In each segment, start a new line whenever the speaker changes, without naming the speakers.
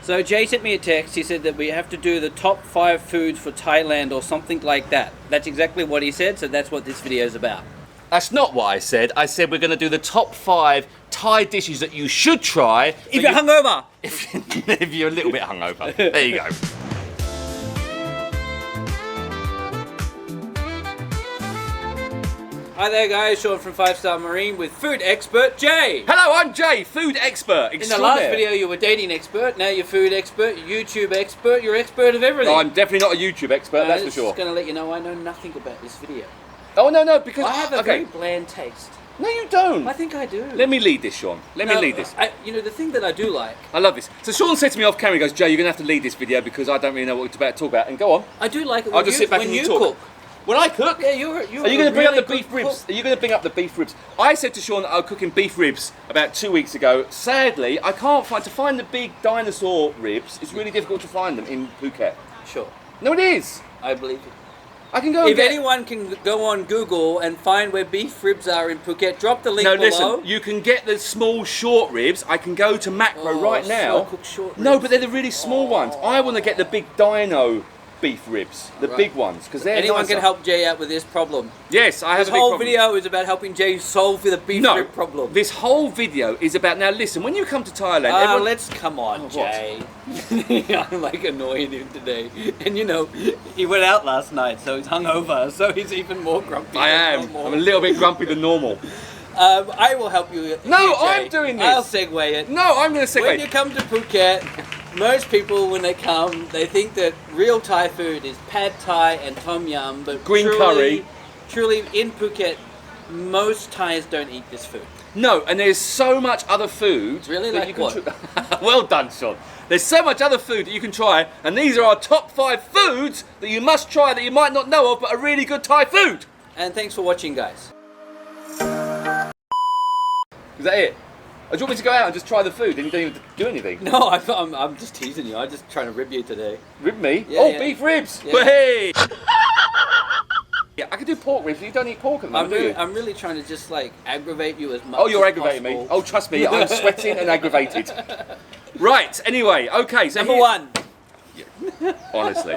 So Jay sent me a text. He said that we have to do the top 5 foods for Thailand or something like that. That's exactly what he said, so that's what this video is about.
That's not what I said. I said we're going to do the top 5 Thai dishes that you should try.
If you're hungover!
If you're a little bit hungover. There you go.
Hi there guys, Sean from 5 Star Marine with food expert Jay.
Hello, I'm Jay, food expert.
In the last video you were dating expert, now you're food expert, YouTube expert, you're expert of everything.
No, I'm definitely not a YouTube expert, that's for sure.
I'm just going to let you know I know nothing about this video.
Oh no, because
I have a very bland taste.
No, you don't.
I think I do.
Let me lead this, Sean. Let me lead this.
You know, the thing that I do like...
I love this. So Sean said to me off camera, he goes, Jay, you're going to have to lead this video because I don't really know what we're about to talk about. And go on.
I do like it
I'll just sit back and you talk.
cook.
When I cook?
Yeah, you're
Are you going to bring up the beef ribs? Are you going to bring up the beef ribs? I said to Sean that I was cooking beef ribs about 2 weeks ago. Sadly, I can't find the big dinosaur ribs. It's really difficult to find them in Phuket.
Sure.
No, it is.
I believe it.
I can go.
If anyone can go on Google and find where beef ribs are in Phuket, drop the link below.
No, listen. You can get the small short ribs. I can go to Macro right now.
Slow-cooked short ribs.
No, but they're the really small ones. I want to get the big dino beef ribs, the big ones, because they're
Anyone
nicer.
can help Jay out with this problem.
Yes, I have
this
a big
whole
problem.
video is about helping Jay solve the beef rib problem.
This whole video is about, now listen, when you come to Thailand...
let's come on, Jay. I'm like annoying him today. And you know, he went out last night, so he's hungover, so he's even more grumpy.
I am. I'm a little bit grumpy than normal.
I will help you.
No, I'm doing this.
I'll segue it.
No, I'm going to segue.
When you come to Phuket, most people, when they come, they think that real Thai food is pad Thai and tom yum, but
green curry.
Truly, in Phuket, most Thais don't eat this food.
No, and there's so much other food.
Really,
that
like
you can
what?
Well done, Sean. There's so much other food that you can try, and these are our top 5 foods that you must try that you might not know of, but are really good Thai food.
And thanks for watching, guys.
Is that it? Or do you want me to go out and just try the food and you don't even do anything?
No, I'm just teasing you. I'm just trying to rib you today.
Rib me?
Yeah,
beef ribs!
Yeah.
Hey! Yeah, I can do pork ribs. You don't eat pork at the moment, do you?
I'm really trying to just like aggravate you as much
Oh, you're
as
aggravating
possible.
me. Oh, trust me, I'm sweating and aggravated. Right, anyway, okay, so
Number 1.
Honestly.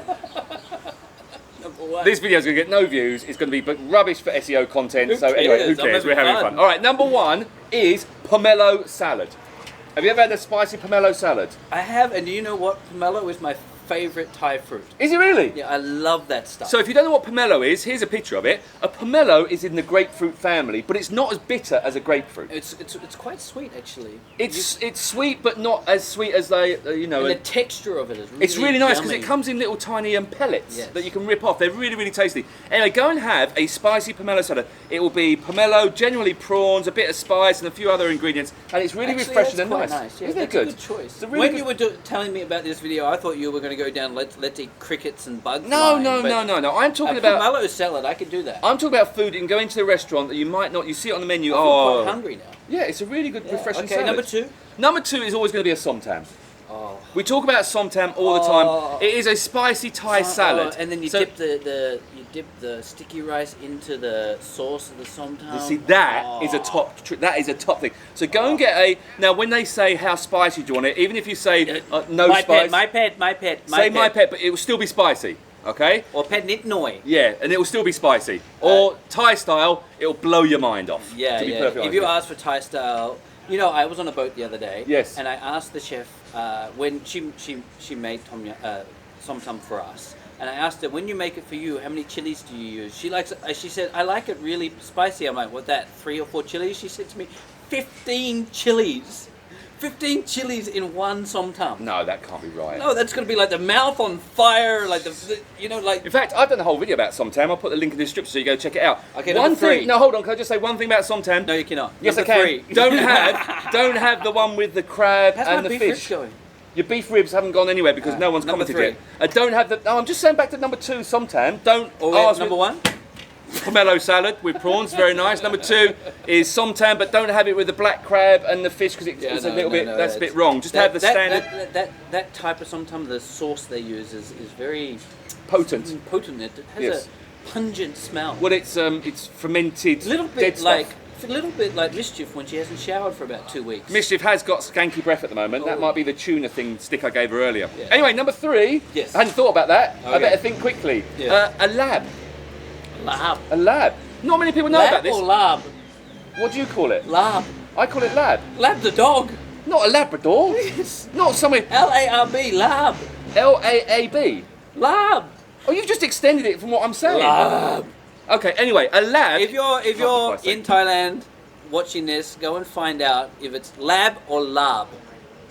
Number 1.
This video's going to get no views. It's going to be rubbish for SEO content. So anyway, who cares? We're having fun. All right, number 1 is pomelo salad. Have you ever had a spicy pomelo salad?
I have, and do you know what? Pomelo is my favourite Thai fruit.
Is it really?
Yeah, I love that stuff.
So if you don't know what pomelo is, here's a picture of it. A pomelo is in the grapefruit family, but it's not as bitter as a grapefruit.
It's quite sweet, actually.
It's sweet, but not as sweet as they, you know.
And the texture of it is really
It's really nice because
yummy.
it comes in little tiny pellets
Yes.
that you can rip off. They're really, really tasty. Anyway, go and have a spicy pomelo salad. It will be pomelo, generally prawns, a bit of spice, and a few other ingredients, and it's really refreshing and
quite
nice.
Yeah,
Isn't it
that's
good?
a good choice.
It's a really
You were telling me about this video, I thought you were going to go down let's eat crickets and bugs.
No. I'm talking about
pomelo salad. I could do that.
I'm talking about food. You can go into the restaurant that you might not. You see it on the menu.
I feel quite hungry now.
Yeah, it's a really good, refreshing
okay,
salad.
number 2.
Number 2 is always going to be a somtam.
Oh.
We talk about somtam all the time. It is a spicy Thai salad.
And then you dip the sticky rice into the sauce of the somtam.
You see, that is a top. That is a top thing. So go and get a. Now, when they say how spicy do you want it, even if you say no
my
spice,
my pet,
say my pet, but it will still be spicy. Okay.
Or pet nit noi.
Yeah, and it will still be spicy. Or Thai style, it will blow your mind off.
Yeah,
to be
yeah.
perfectly
If
honest
you
with
ask for Thai style, you know, I was on a boat the other day.
Yes.
And I asked the chef when she made somtam for us, and I asked her, when you make it for you, how many chilies do you use? She said, I like it really spicy. I'm like, what, that 3 or 4 chilies? She said to me, 15 chilies. 15 chilies in one somtam.
No, that can't be right.
No, that's going to be like the mouth on fire, like you know, like...
In fact, I've done a whole video about somtam. I'll put the link in the description so you go check it out.
Okay,
one
number 3.
thing. No, hold on. Can I just say one thing about somtam?
No, you cannot.
Yes,
number
I can.
3.
Don't have the one with the crab
How's
and
my
the
beef
fish.
ribs going?
Your beef ribs haven't gone anywhere because no one's
number
commented
3.
yet. Don't have the. No, I'm just saying back to number 2, somtam. Don't ask
number 1?
Pomelo salad with prawns, very nice. Number 2 is somtam, but don't have it with the black crab and the fish because it's a little bit. That's a bit wrong. Just have the standard.
That type of somtam, the sauce they use is very
potent.
Potent. It has a pungent smell.
Well, it's fermented.
A little
dead
bit
stuff.
like a little bit like Mischief when she hasn't showered for about 2 weeks.
Mischief has got skanky breath at the moment. That
Oh.
might be the tuna stick I gave her earlier.
Yeah.
Anyway, number 3.
Yes.
I hadn't thought about that. I
Okay.
better think quickly.
Yeah.
A lab.
Larb.
A lab. Not many people know
Lab
about this.
or Larb?
What do you call it?
Larb.
I call it lab.
Lab the dog.
Not a Labrador. Not somewhere.
L-A-R-B. Larb.
L-A-A-B.
Larb.
Oh, you've just extended it from what I'm saying.
Larb.
Okay, anyway, a lab.
If you're
Oh, for
in Thailand watching this, go and find out if it's Lab or Larb.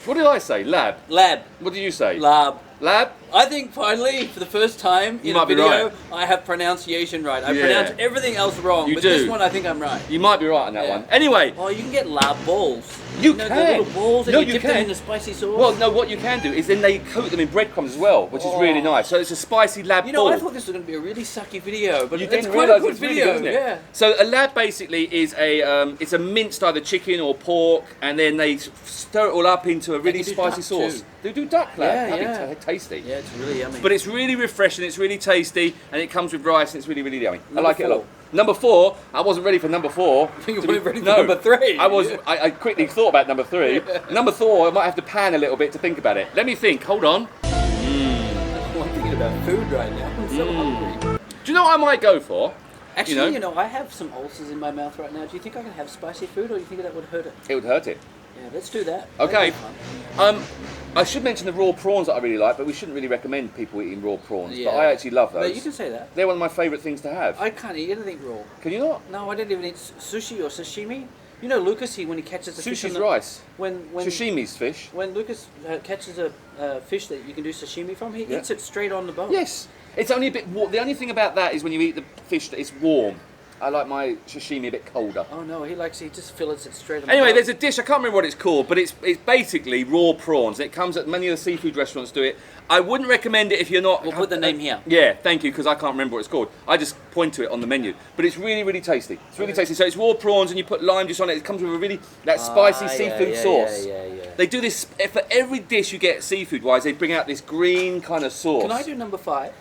What did I say? Lab.
Lab.
What did you say?
Larb.
Lab?
I think finally, for the first time
You
in a
might be
video,
right.
I have pronunciation right. I
Yeah.
pronounce everything else wrong,
You
but
do.
this one I think I'm right.
You might be right on that
Yeah.
one. Anyway,
Oh, you can get Larb balls.
You
know,
can.
the little balls and
No,
you
you
dip them
can.
in the spicy sauce.
well, no, what you can do is then they coat them in breadcrumbs as well, which is really
Oh.
nice. So it's a spicy lab
you know,
ball.
I thought this was going to be a really sucky video, but
You
it's
didn't
quite a
realise
good
it's really
video.
good, isn't it?
Yeah.
So a lab basically is it's a minced either chicken or pork, and then they stir it all up into a really
can do
spicy
duck
sauce.
too.
They do duck lab.
Yeah,
That'd
yeah.
be tasty.
Yeah, it's really yummy.
But it's really refreshing, it's really tasty, and it comes with rice, and it's really, really yummy.
Number
I like it a
4.
lot. Number 4, I wasn't ready for number 4.
You
To be-
weren't ready for number 3.
I quickly thought about number 3. Number 4, I might have to pan a little bit to think about it. Let me think, hold on.
I'm thinking about food right now. I'm so hungry.
Do you know what I might go for?
Actually,
You know?
I have some ulcers in my mouth right now. Do you think I can have spicy food, or do you think that would hurt it?
It would hurt it.
Yeah, let's do that.
Okay.
That'd be fun.
I should mention the raw prawns that I really like, but we shouldn't really recommend people eating raw prawns.
Yeah.
But I actually love
No,
those.
you can say that.
They're one of my favourite things to have.
I can't eat anything raw.
Can you not?
No, I don't even eat sushi or sashimi. You know, Lucas, when he catches a fish on
Sushi's
the,
rice.
when
Sashimi's fish.
when Lucas catches a fish that you can do sashimi from, he
Yeah.
eats it straight on the bone.
Yes. It's only a bit warm. The only thing about that is when you eat the fish that it's warm. I like my sashimi a bit colder.
Oh no, he just fillets it straight on.
Anyway,
the
there's a dish, I can't remember what it's called, but it's basically raw prawns. It comes at many of the seafood restaurants do it. I wouldn't recommend it if you're not...
We'll put the name here.
Yeah, thank you, because I can't remember what it's called. I just point to it on the menu. But it's really, really tasty. It's really tasty. So it's raw prawns and you put lime juice on it. It comes with a really, that spicy seafood sauce.
Yeah.
They do this, for every dish you get seafood-wise, they bring out this green kind of sauce.
Can I do number 5?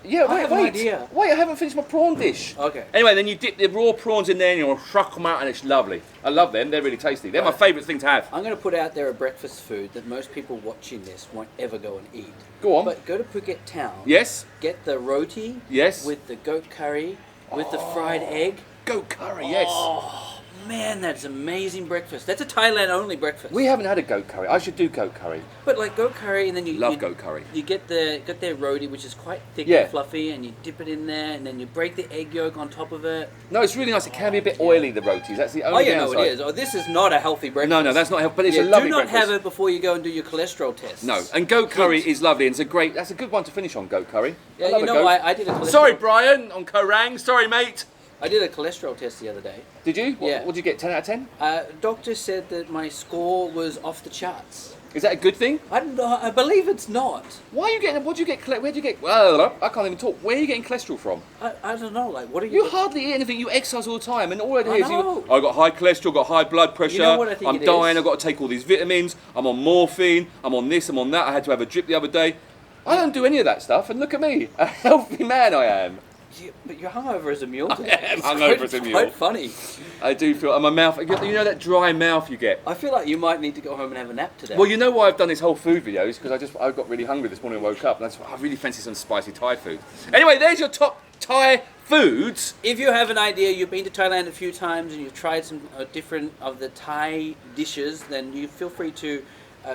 Yeah,
I have an
wait.
idea.
Wait, I haven't finished my prawn dish.
Okay.
Anyway, then you dip the raw prawns in there and you'll shuck them out and it's lovely. I love them, they're really tasty. They're my
Right.
favourite thing to have.
I'm going to put out there a breakfast food that most people watching this won't ever go and eat.
Go on.
But go to Phuket town.
Yes?
Get the roti.
Yes.
With the goat curry, with the fried egg.
Goat curry, yes.
Oh man, that's amazing breakfast. That's a Thailand only breakfast.
We haven't had a goat curry. I should do goat curry.
But like goat curry, and then you
Love goat curry.
You get their roti, which is quite thick
Yeah.
and fluffy, and you dip it in there, and then you break the egg yolk on top of it.
No, it's really nice. It can be a bit oily, the rotis. That's the
Oh
only
yeah, no,
downside.
it is. Oh, this is not a healthy breakfast.
No, that's not healthy, but it's
Yeah,
a lovely
do not
breakfast.
have it before you go and do your cholesterol test.
No, and goat curry is lovely, and that's a good one to finish on, goat curry.
Yeah,
I love
you
a
know,
goat.
I did a cholesterol.
Sorry, Brian, on Korang. Sorry, mate.
I did a cholesterol test the other day.
Did you?
Yeah.
What did you get, 10 out of 10?
Doctor said that my score was off the charts.
Is that a good thing?
I don't know. I believe it's not.
Why are you getting, where do you get, well, I can't even talk. Where are you getting cholesterol from?
I don't know. Like, what are
You
you?
hardly eat anything, you exercise all the time, and all I hear
I
is
know.
I've got high cholesterol, got high blood pressure,
You know what I think
I'm
it
dying,
is?
I've got to take all these vitamins, I'm on morphine, I'm on this, I'm on that, I had to have a drip the other day. I don't do any of that stuff, and look at me, a healthy man I am.
But you're hungover as a mule.
I
Today.
am
It's
hungover
quite-
as a mule.
Quite funny.
I do feel, and my mouth, you know that dry mouth you get?
I feel like you might need to go home and have a nap today.
Well, you know why I've done this whole food video is because I got really hungry this morning and woke up, and I really fancy some spicy Thai food. Anyway, there's your top Thai foods.
If you have an idea, you've been to Thailand a few times and you've tried some different of the Thai dishes, then you feel free to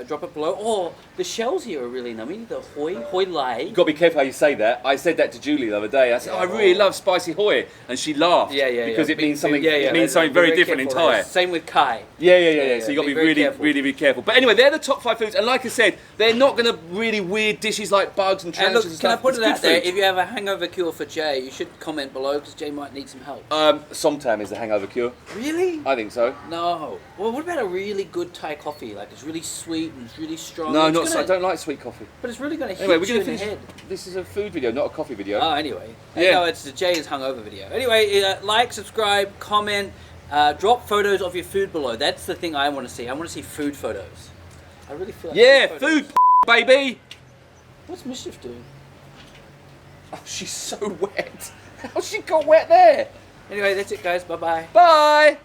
drop it below. Or the shells here are really nummy. The hoi lai.
You've got to be careful how you say that. I said that to Julie the other day. I said, I really love spicy hoi, and she laughed. Because it means something. It means something very different in Thai.
Same with Kai.
Yeah. So you got to be
very
really,
careful.
really careful. But anyway, they're the top 5 foods, and like I said, they're not going to really weird dishes like bugs and
And
tarantulas
look,
and
can I
stuff.
put
It's
it
good
out there?
food.
If you have a hangover cure for Jay, you should comment below because Jay might need some help.
Somtam is the hangover cure.
Really?
I think so.
No. Well, what about a really good Thai coffee? Like it's really sweet and it's really strong.
No,
It's
I don't like sweet coffee.
But it's really going to hit
Anyway, we're
you
going to
in the
finish.
head.
This is a food video, not a coffee video.
Oh, anyway.
Yeah.
No, it's the Jay's hungover video. Anyway, like, subscribe, comment, drop photos of your food below. That's the thing I want to see. I want to see food photos. I really feel like
Yeah,
photos.
food, baby.
What's Mischief doing?
Oh, she's so wet. How she got wet there?
Anyway, that's it, guys. Bye-bye.
Bye.